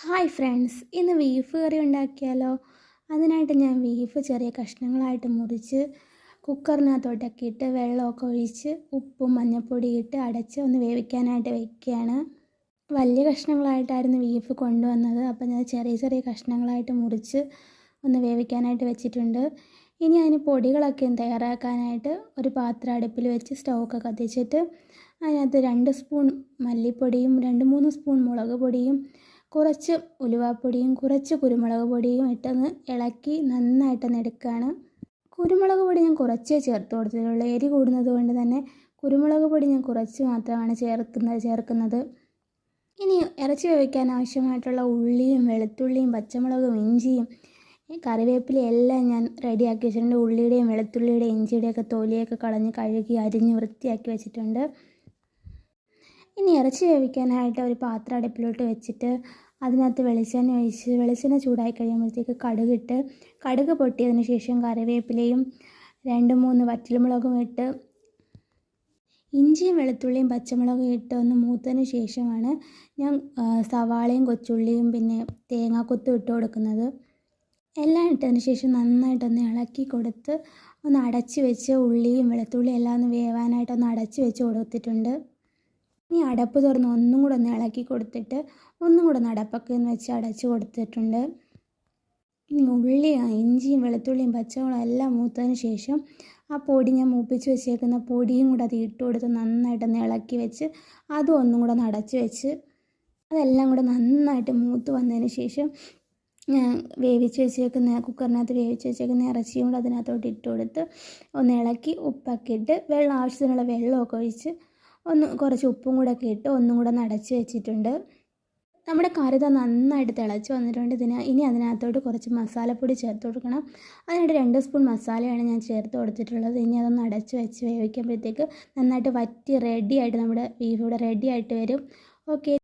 Hi friends, ഇന്ന് beef കറി ഉണ്ടാക്കിയാലോ? അതിനായിട്ട് ഞാൻ ബീഫ് ചെറിയ കഷ്ണങ്ങളായിട്ട് മുറിച്ച് കുക്കറിനകത്തോട്ടൊക്കെ ഇട്ട് വെള്ളമൊക്കെ ഒഴിച്ച് ഉപ്പും മഞ്ഞൾപ്പൊടി ഇട്ട് അടച്ച് ഒന്ന് വേവിക്കാനായിട്ട് വയ്ക്കുകയാണ്. വലിയ കഷ്ണങ്ങളായിട്ടായിരുന്നു ബീഫ് കൊണ്ടുവന്നത്, അപ്പോൾ ഞാൻ ചെറിയ ചെറിയ കഷ്ണങ്ങളായിട്ട് മുറിച്ച് ഒന്ന് വേവിക്കാനായിട്ട് വെച്ചിട്ടുണ്ട്. ഇനി അതിന് പൊടികളൊക്കെ തയ്യാറാക്കാനായിട്ട് ഒരു പാത്രം അടുപ്പിൽ വെച്ച് സ്റ്റൗവൊക്കെ കത്തിച്ചിട്ട് അതിനകത്ത് 2 സ്പൂൺ മല്ലിപ്പൊടിയും 2-3 സ്പൂൺ മുളക് പൊടിയും കുറച്ച് ഉലുവാപ്പൊടിയും കുറച്ച് കുരുമുളക് പൊടിയും ഇട്ടൊന്ന് ഇളക്കി നന്നായിട്ടൊന്ന് എടുക്കുകയാണ്. കുരുമുളക് പൊടി ഞാൻ കുറച്ചേ ചേർത്ത് കൊടുത്തിട്ടുള്ളൂ. എരി കൂടുന്നത് കൊണ്ട് തന്നെ കുരുമുളക് പൊടി ഞാൻ കുറച്ച് മാത്രമാണ് ചേർക്കുന്നത്. ഇനി ഇറച്ചി വേവിക്കാൻ ആവശ്യമായിട്ടുള്ള ഉള്ളിയും വെളുത്തുള്ളിയും പച്ചമുളകും ഇഞ്ചിയും കറിവേപ്പിലയും എല്ലാം ഞാൻ റെഡിയാക്കി വെച്ചിട്ടുണ്ട്. ഉള്ളിയുടെയും വെളുത്തുള്ളിയുടെയും ഇഞ്ചിയുടെയൊക്കെ തൊലിയൊക്കെ കളഞ്ഞ് കഴുകി അരിഞ്ഞ് വൃത്തിയാക്കി വെച്ചിട്ടുണ്ട്. ഇനി ഇറച്ചി വേവിക്കാനായിട്ട് ഒരു പാത്രം അടുപ്പിലോട്ട് വെച്ചിട്ട് അതിനകത്ത് വെളിച്ചെണ്ണ ഒഴിച്ച് വെളിച്ചെണ്ണ ചൂടായി കഴിയുമ്പോഴത്തേക്ക് കടുക് പൊട്ടിയതിന് ശേഷം കറിവേപ്പിലയും 2-3 വറ്റൽമുളകും ഇട്ട് ഇഞ്ചിയും വെളുത്തുള്ളിയും പച്ചമുളകും ഇട്ട് ഒന്ന് മൂത്തതിന് ശേഷമാണ് ഞാൻ സവാളയും കൊച്ചുള്ളിയും പിന്നെ തേങ്ങാക്കൊത്തും ഇട്ട് കൊടുക്കുന്നത്. എല്ലാം ഇട്ടതിന് ശേഷം നന്നായിട്ടൊന്ന് ഇളക്കി കൊടുത്ത് ഒന്ന് അടച്ച് വെച്ച് ഉള്ളിയും വെളുത്തുള്ളിയും എല്ലാം ഒന്ന് വേവാനായിട്ടൊന്ന് അടച്ച് വെച്ച് കൊടുത്തിട്ടുണ്ട്. ഇനി അടപ്പ് തുറന്ന് ഒന്നും കൂടെ ഒന്ന് ഇളക്കി കൊടുത്തിട്ട് ഒന്നും കൂടെ ഒന്ന് അടപ്പൊക്കെ ഒന്ന് വെച്ച് അടച്ച് കൊടുത്തിട്ടുണ്ട്. ഇനി ഇഞ്ചിയും വെളുത്തുള്ളിയും പച്ചമുളകും എല്ലാം മൂത്തതിന് ശേഷം ആ പൊടി ഞാൻ മൂപ്പിച്ച് വെച്ചേക്കുന്ന പൊടിയും കൂടെ അത് ഇട്ട് കൊടുത്ത് നന്നായിട്ടൊന്ന് ഇളക്കി വെച്ച് അതും ഒന്നും കൂടെ ഒന്ന് അടച്ച് വെച്ച് അതെല്ലാം കൂടെ നന്നായിട്ട് മൂത്ത് വന്നതിന് ശേഷം ഞാൻ കുക്കറിനകത്ത് വേവിച്ച് വെച്ചേക്കുന്ന ഇറച്ചിയും കൂടെ അതിനകത്തോട്ട് ഇട്ട് കൊടുത്ത് ഒന്ന് ഇളക്കി ഉപ്പൊക്കെ ഇട്ട് ആവശ്യത്തിനുള്ള വെള്ളമൊക്കെ ഒഴിച്ച് കുറച്ച് ഉപ്പും കൂടെ ഒക്കെ ഇട്ട് ഒന്നും കൂടെ അടച്ച് വെച്ചിട്ടുണ്ട്. നമ്മുടെ കറി നന്നായിട്ട് തിളച്ച് വന്നിട്ടുണ്ട്. ഇനി അതിനകത്തോട്ട് കുറച്ച് മസാലപ്പൊടി ചേർത്ത് കൊടുക്കണം. അതിനായിട്ട് 2 സ്പൂൺ മസാലയാണ് ഞാൻ ചേർത്ത് കൊടുത്തിട്ടുള്ളത്. ഇനി അതൊന്ന് അടച്ച് വെച്ച് വേവിക്കുമ്പോഴത്തേക്ക് നന്നായിട്ട് വറ്റി റെഡിയായിട്ട് നമ്മുടെ ബീഫ് ഇവിടെ റെഡിയായിട്ട് വരും. ഓക്കെ.